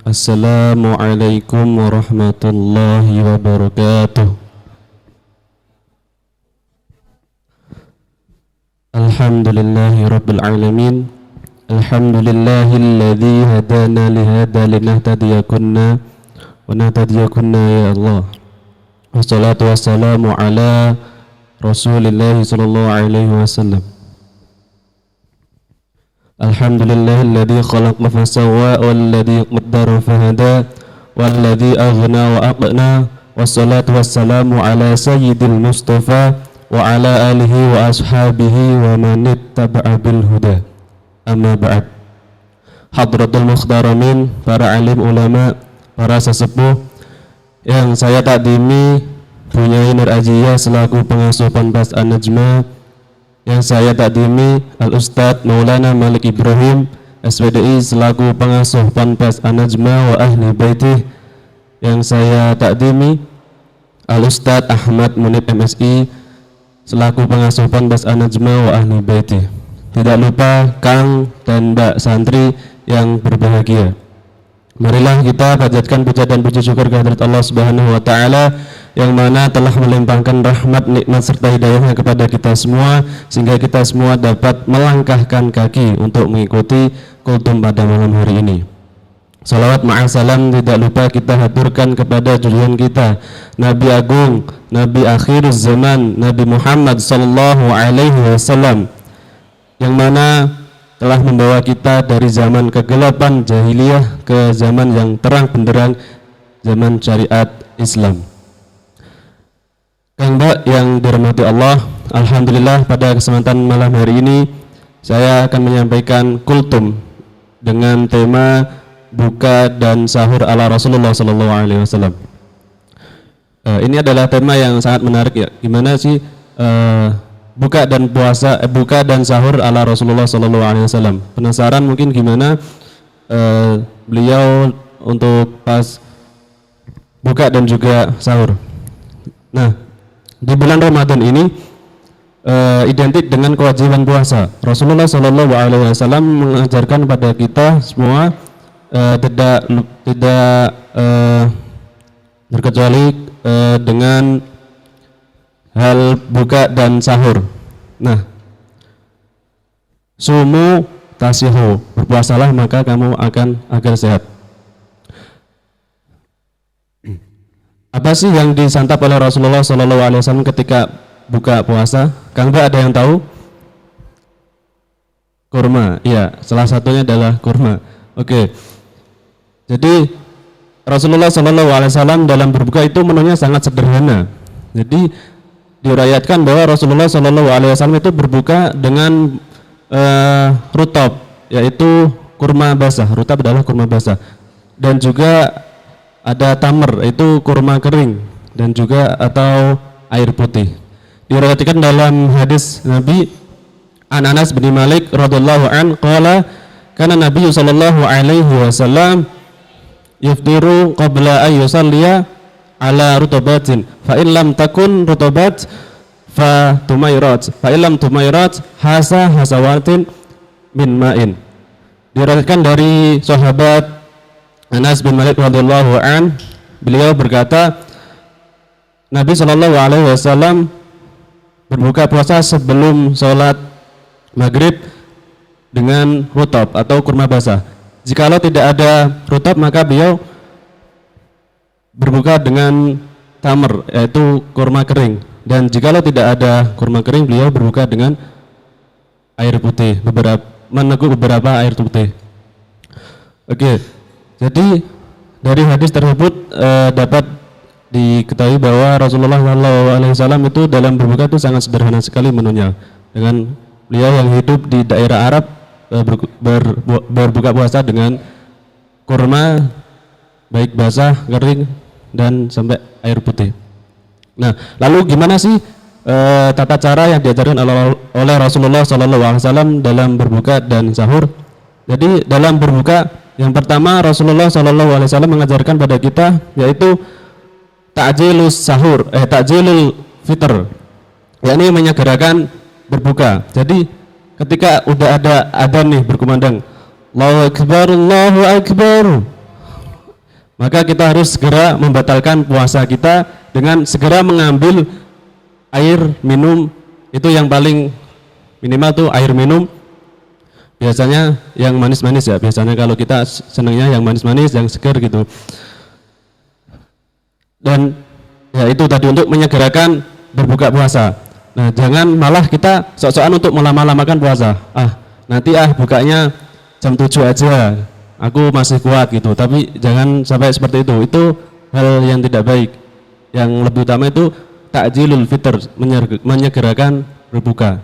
Assalamualaikum warahmatullahi wabarakatuh. Alhamdulillahi rabbil alamin. Alhamdulillahilladzi hadana lihada linahtadiya kunna wa nahtadiya kunna ya Allah. Wassalatu wassalamu ala Rasulillahi sallallahu alaihi wasallam. Alhamdulillahilladzi khalaqa fasawwa walladzi qaddara fahada walladzi aghna wa aqna. Wassalatu wassalamu ala sayyidil mustafa wa ala alihi wa ashabihi wa man ittaba'a bil huda. Amma ba'd. Hadratul mukhtaramin, para alim ulama, para sesepuh yang saya takdimi, Bunyai Nur Ajiyah selaku pengasuh Ponpes An-Najmah, yang saya takdimi Al-Ustadz Maulana Malik Ibrahim SPDI selaku pengasuh Ponpes An-Najmah wa ahli baitih, yang saya takdimi Al-Ustadz Ahmad Munib MSI selaku pengasuh Ponpes An-Najmah wa ahli baitih. Tidak lupa Kang dan Mbak santri yang berbahagia. Marilah kita panjatkan puja dan puji syukur kehadirat Allah Subhanahu wa taala yang mana telah melimpahkan rahmat, nikmat serta hidayahnya kepada kita semua sehingga kita semua dapat melangkahkan kaki untuk mengikuti kultum pada malam hari ini. Salawat ma'asalam tidak lupa kita haturkan kepada junjungan kita Nabi Agung, Nabi akhir zaman, Nabi Muhammad sallallahu alaihi wasallam, yang mana telah membawa kita dari zaman kegelapan jahiliyah ke zaman yang terang benderang, zaman syariat Islam. Kang Mbak yang dirahmati Allah, alhamdulillah pada kesempatan malam hari ini saya akan menyampaikan kultum dengan tema buka dan sahur ala Rasulullah sallallahu alaihi wasallam. Ini adalah tema yang sangat menarik ya. Gimana sih buka dan sahur ala Rasulullah sallallahu alaihi wasallam? Penasaran mungkin gimana beliau untuk pas buka dan juga sahur. Nah, di bulan Ramadan ini identik dengan kewajiban puasa. Rasulullah sallallahu alaihi wasallam mengajarkan pada kita semua tidak terkecuali dengan hal buka dan sahur. Nah, sumu tasihu, berpuasalah maka kamu akan agar sehat. Apa sih yang disantap oleh Rasulullah SAW ketika buka puasa? Kang Mbak ada yang tahu? Kurma, iya, salah satunya adalah kurma. Oke. Jadi Rasulullah SAW dalam berbuka itu menunya sangat sederhana. Jadi diriwayatkan bahwa Rasulullah SAW itu berbuka dengan rutab, yaitu kurma basah. Rutab adalah kurma basah, dan juga ada tamar, itu kurma kering, dan juga atau air putih. Diriwayatkan dalam hadis Nabi an Anas bin Malik radhiyallahu an qala kana Nabi sallallahu alaihi wasallam yaftiru qabla ay yusalliya ala rutabatin fa in lam takun rutabat fa tumairat fa in lam tumairat hasawatin min ma'in. Diriwayatkan dari sahabat Anas bin Malik radhiyallahu an, beliau berkata Nabi sallallahu alaihi wasallam berbuka puasa sebelum sholat maghrib dengan rutab atau kurma basah. Jikalau tidak ada rutab maka beliau berbuka dengan tamar, yaitu kurma kering, dan jikalau tidak ada kurma kering beliau berbuka dengan air putih, meneguk beberapa air putih. Oke, jadi dari hadis tersebut dapat diketahui bahwa Rasulullah SAW itu dalam berbuka itu sangat sederhana sekali menunya. Dengan beliau yang hidup di daerah Arab berbuka puasa dengan kurma baik basah, kering, dan sampai air putih. Nah, lalu gimana sih tata cara yang diajarkan oleh Rasulullah SAW dalam berbuka dan sahur? Jadi dalam berbuka yang pertama Rasulullah SAW mengajarkan pada kita yaitu ta'jilus sahur, ta'jilul fitr, yakni menyegerakan berbuka. Jadi ketika udah ada adzan nih berkumandang, Allahu Akbar, Allahu Akbar, maka kita harus segera membatalkan puasa kita dengan segera mengambil air minum. Itu yang paling minimal tuh air minum, biasanya yang manis-manis ya, biasanya kalau kita senangnya yang manis-manis, yang segar gitu. Dan ya itu tadi untuk menyegerakan berbuka puasa. Nah, jangan malah kita sok-sokan untuk melama-lamakan puasa. Nanti bukanya jam 7 aja, aku masih kuat gitu. Tapi jangan sampai seperti itu. Itu hal yang tidak baik. Yang lebih utama itu takjilul fitr, menyegerakan berbuka.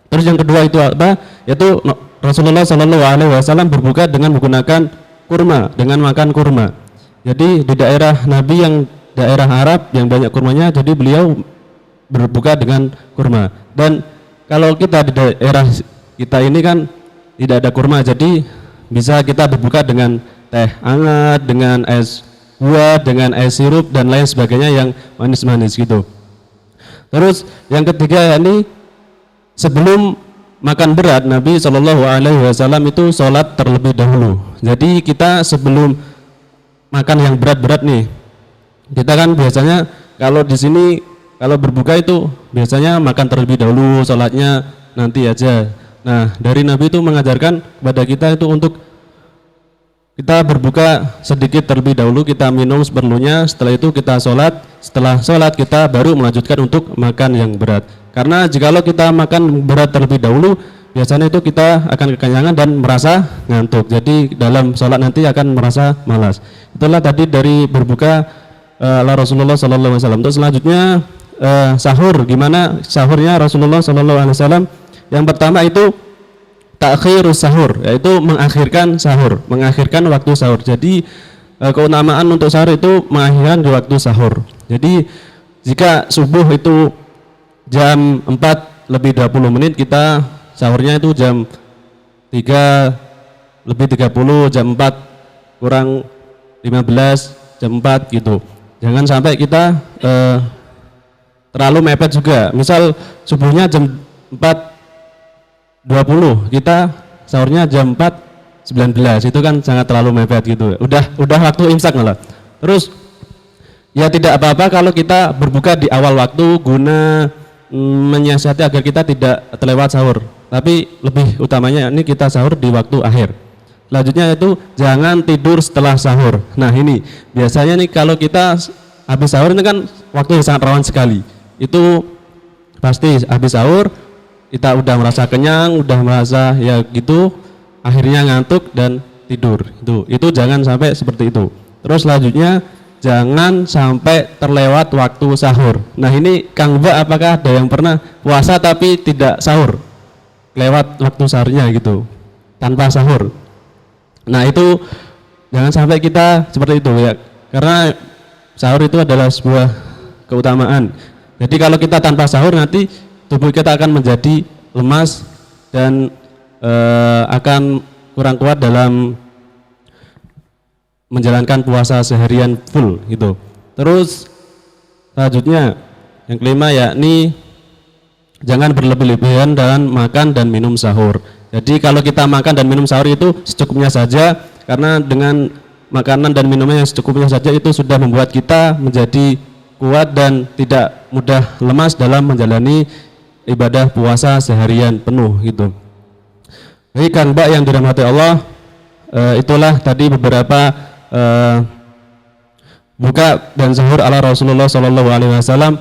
Terus yang kedua itu apa? Yaitu Rasulullah Shallallahu Alaihi Wasallam berbuka dengan menggunakan kurma, dengan makan kurma. Jadi di daerah Nabi yang daerah Arab yang banyak kurmanya, jadi beliau berbuka dengan kurma. Dan kalau kita di daerah kita ini kan tidak ada kurma, jadi bisa kita berbuka dengan teh hangat, dengan es buah, dengan es sirup dan lain sebagainya yang manis-manis gitu. Terus yang ketiga ini sebelum makan berat, Nabi Shallallahu Alaihi Wasallam itu sholat terlebih dahulu. Jadi kita sebelum makan yang berat-berat nih, kita kan biasanya kalau di sini kalau berbuka itu biasanya makan terlebih dahulu, sholatnya nanti aja. Nah, dari Nabi itu mengajarkan kepada kita itu untuk kita berbuka sedikit terlebih dahulu, kita minum seperlunya, setelah itu kita sholat, setelah sholat kita baru melanjutkan untuk makan yang berat. Karena jikalau kita makan berat terlebih dahulu, biasanya itu kita akan kekenyangan dan merasa ngantuk. Jadi dalam sholat nanti akan merasa malas. Itulah tadi dari berbuka ala Rasulullah Sallallahu Alaihi Wasallam. Terus selanjutnya sahur, gimana sahurnya Rasulullah Sallallahu Alaihi Wasallam? Yang pertama itu ta'khirus sahur, yaitu mengakhirkan sahur, mengakhirkan waktu sahur. Jadi keutamaan untuk sahur itu mengakhirkan di waktu sahur. Jadi jika subuh itu jam 4 lebih 20 menit, kita sahurnya itu jam 3 lebih 30, jam 4 kurang 15, jam 4 gitu. Jangan sampai kita terlalu mepet juga. Misal subuhnya jam 4.20, kita sahurnya jam 4.19, itu kan sangat terlalu mepet gitu. Udah waktu imsak malah. Terus ya tidak apa-apa kalau kita berbuka di awal waktu guna menyiasati agar kita tidak terlewat sahur. Tapi lebih utamanya ini kita sahur di waktu akhir. Selanjutnya itu jangan tidur setelah sahur. Nah, ini biasanya nih kalau kita habis sahur ini kan waktu yang sangat rawan sekali. Itu pasti habis sahur kita udah merasa kenyang, udah merasa ya gitu, akhirnya ngantuk dan tidur. Itu jangan sampai seperti itu. Terus selanjutnya jangan sampai terlewat waktu sahur. Nah, ini Kang Mbak, apakah ada yang pernah puasa tapi tidak sahur? Lewat waktu sahurnya gitu, tanpa sahur. Nah, itu jangan sampai kita seperti itu ya. Karena sahur itu adalah sebuah keutamaan. Jadi kalau kita tanpa sahur nanti tubuh kita akan menjadi lemas dan akan kurang kuat dalam menjalankan puasa seharian full gitu. Terus selanjutnya yang kelima yakni jangan berlebih-lebihan dalam makan dan minum sahur. Jadi kalau kita makan dan minum sahur itu secukupnya saja, karena dengan makanan dan minumnya yang secukupnya saja itu sudah membuat kita menjadi kuat dan tidak mudah lemas dalam menjalani ibadah puasa seharian penuh gitu. Jadi Kang Mbak yang dirahmati Allah, itulah tadi beberapa buka dan sahur ala Rasulullah Sallallahu Alaihi Wasallam.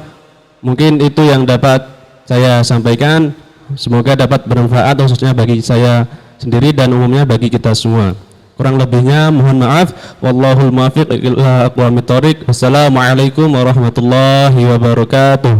Mungkin itu yang dapat saya sampaikan. Semoga dapat bermanfaat khususnya bagi saya sendiri dan umumnya bagi kita semua. Kurang lebihnya mohon maaf. Wallahul muwaffiq ila aqwamit thoriq. Wassalamualaikum warahmatullahi wabarakatuh.